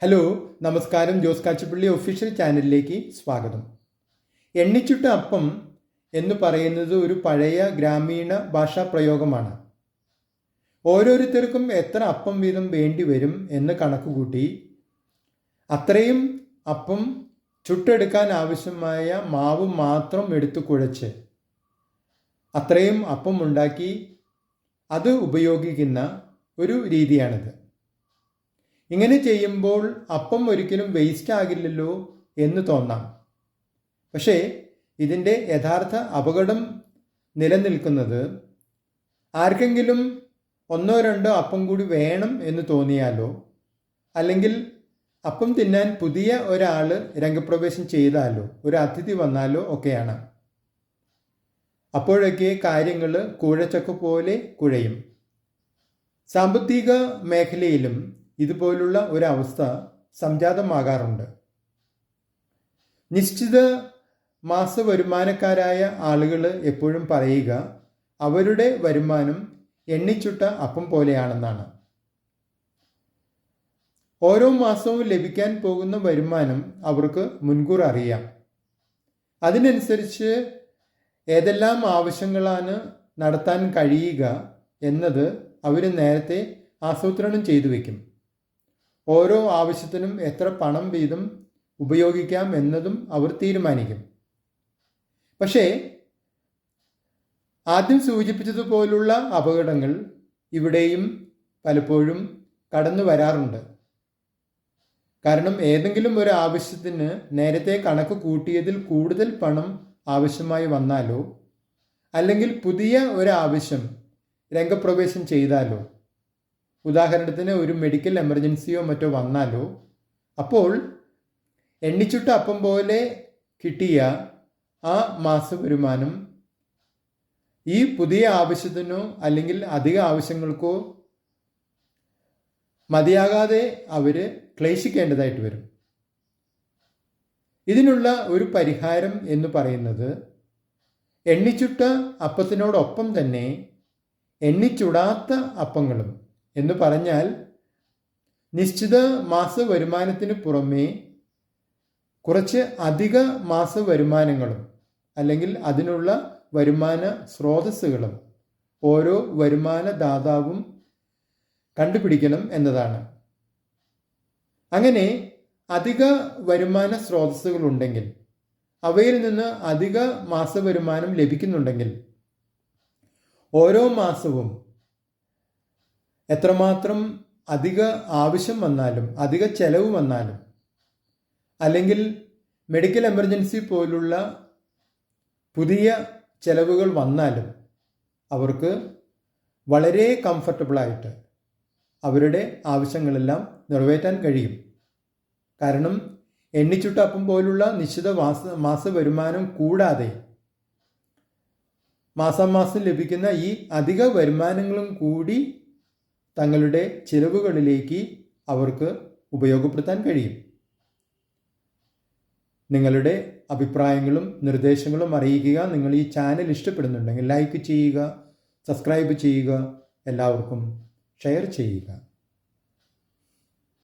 Hello, നമസ്കാരം. Jose Kachippally official ചാനലിലേക്ക് സ്വാഗതം. എണ്ണിച്ചുട്ട അപ്പം എന്ന് പറയുന്നത് ഒരു പഴയ ഗ്രാമീണ ഭാഷാ പ്രയോഗമാണ്. ഓരോരുത്തർക്കും എത്ര അപ്പം വീതം വേണ്ടി വരും എന്ന് കണക്കുകൂട്ടി അത്രയും അപ്പം ചുട്ടെടുക്കാൻ ആവശ്യമായ മാവ് മാത്രം എടുത്തു കുഴച്ച് അത്രയും അപ്പം ഉണ്ടാക്കി അത് ഉപയോഗിക്കുന്ന ഒരു രീതിയാണിത്. ഇങ്ങനെ ചെയ്യുമ്പോൾ അപ്പം ഒരിക്കലും വേസ്റ്റ് ആകില്ലല്ലോ എന്ന് തോന്നാം. പക്ഷേ ഇതിൻ്റെ യഥാർത്ഥ അപകടം നിലനിൽക്കുന്നത് ആർക്കെങ്കിലും ഒന്നോ രണ്ടോ അപ്പം കൂടി വേണം എന്ന് തോന്നിയാലോ, അല്ലെങ്കിൽ അപ്പം തിന്നാൻ പുതിയ ഒരാൾ രംഗപ്രവേശം ചെയ്താലോ, ഒരു അതിഥി വന്നാലോ ഒക്കെയാണ്. അപ്പോഴൊക്കെ കാര്യങ്ങൾ കൂഴച്ചക്ക പോലെ കുഴയും. സാമ്പത്തിക മേഖലയിലും ഇതുപോലുള്ള ഒരവസ്ഥ സംജാതമാകാറുണ്ട്. നിശ്ചിത മാസ വരുമാനക്കാരായ ആളുകൾ എപ്പോഴും പറയുക അവരുടെ വരുമാനം എണ്ണിച്ചുട്ട അപ്പം പോലെയാണെന്നാണ്. ഓരോ മാസവും ലഭിക്കാൻ പോകുന്ന വരുമാനം അവർക്ക് മുൻകൂർ അറിയാം. അതിനനുസരിച്ച് ഏതെല്ലാം ആവശ്യങ്ങളാണ് നടത്താൻ കഴിയുക എന്നത് അവർ നേരത്തെ ആസൂത്രണം ചെയ്തു വയ്ക്കും. ഓരോ ആവശ്യത്തിനും എത്ര പണം വീതം ഉപയോഗിക്കാം എന്നതും അവർ തീരുമാനിക്കും. പക്ഷേ ആദ്യം സൂചിപ്പിച്ചതുപോലുള്ള അപകടങ്ങൾ ഇവിടെയും പലപ്പോഴും കടന്നു വരാറുണ്ട്. കാരണം ഏതെങ്കിലും ഒരു ആവശ്യത്തിന് നേരത്തെ കണക്ക് കൂട്ടിയതിൽ കൂടുതൽ പണം ആവശ്യമായി വന്നാലോ, അല്ലെങ്കിൽ പുതിയ ഒരാവശ്യം രംഗപ്രവേശം ചെയ്താലോ, ഉദാഹരണത്തിന് ഒരു മെഡിക്കൽ എമർജൻസിയോ മറ്റോ വന്നാലോ, അപ്പോൾ എണ്ണിച്ചുട്ട അപ്പം പോലെ കിട്ടിയ ആ മാസ വരുമാനം ഈ പുതിയ ആവശ്യത്തിനോ അല്ലെങ്കിൽ അധിക ആവശ്യങ്ങൾക്കോ മതിയാകാതെ അവർ ക്ലേശിക്കേണ്ടതായിട്ട് വരും. ഇതിനുള്ള ഒരു പരിഹാരം എന്ന് പറയുന്നത് എണ്ണിച്ചുട്ട അപ്പത്തിനോടൊപ്പം തന്നെ എണ്ണിച്ചുടാത്ത അപ്പങ്ങളും, എന്ന് പറഞ്ഞാൽ നിശ്ചിത മാസ വരുമാനത്തിന് പുറമേ കുറച്ച് അധിക മാസ വരുമാനങ്ങളും അല്ലെങ്കിൽ അതിനുള്ള വരുമാന സ്രോതസ്സുകളും ഓരോ വരുമാനദാതാവും കണ്ടുപിടിക്കണം എന്നതാണ്. അങ്ങനെ അധിക വരുമാന സ്രോതസ്സുകളുണ്ടെങ്കിൽ, അവയിൽ നിന്ന് അധിക മാസ വരുമാനം ലഭിക്കുന്നുണ്ടെങ്കിൽ, ഓരോ മാസവും എത്രമാത്രം അധിക ആവശ്യം വന്നാലും അധിക ചെലവ് വന്നാലും, അല്ലെങ്കിൽ മെഡിക്കൽ എമർജൻസി പോലുള്ള പുതിയ ചെലവുകൾ വന്നാലും അവർക്ക് വളരെ കംഫർട്ടബിളായിട്ട് അവരുടെ ആവശ്യങ്ങളെല്ലാം നിറവേറ്റാൻ കഴിയും. കാരണം എണ്ണിച്ചുട്ട അപ്പം പോലുള്ള നിശ്ചിത മാസ വരുമാനം കൂടാതെ മാസാമാസം ലഭിക്കുന്ന ഈ അധിക വരുമാനങ്ങളും കൂടി തങ്ങളുടെ ചിലവുകളിലേക്ക് അവർക്ക് ഉപയോഗപ്പെടുത്താൻ കഴിയും. നിങ്ങളുടെ അഭിപ്രായങ്ങളും നിർദ്ദേശങ്ങളും അറിയിക്കുക. നിങ്ങൾ ഈ ചാനൽ ഇഷ്ടപ്പെടുന്നുണ്ടെങ്കിൽ ലൈക്ക് ചെയ്യുക, സബ്സ്ക്രൈബ് ചെയ്യുക, എല്ലാവർക്കും ഷെയർ ചെയ്യുക.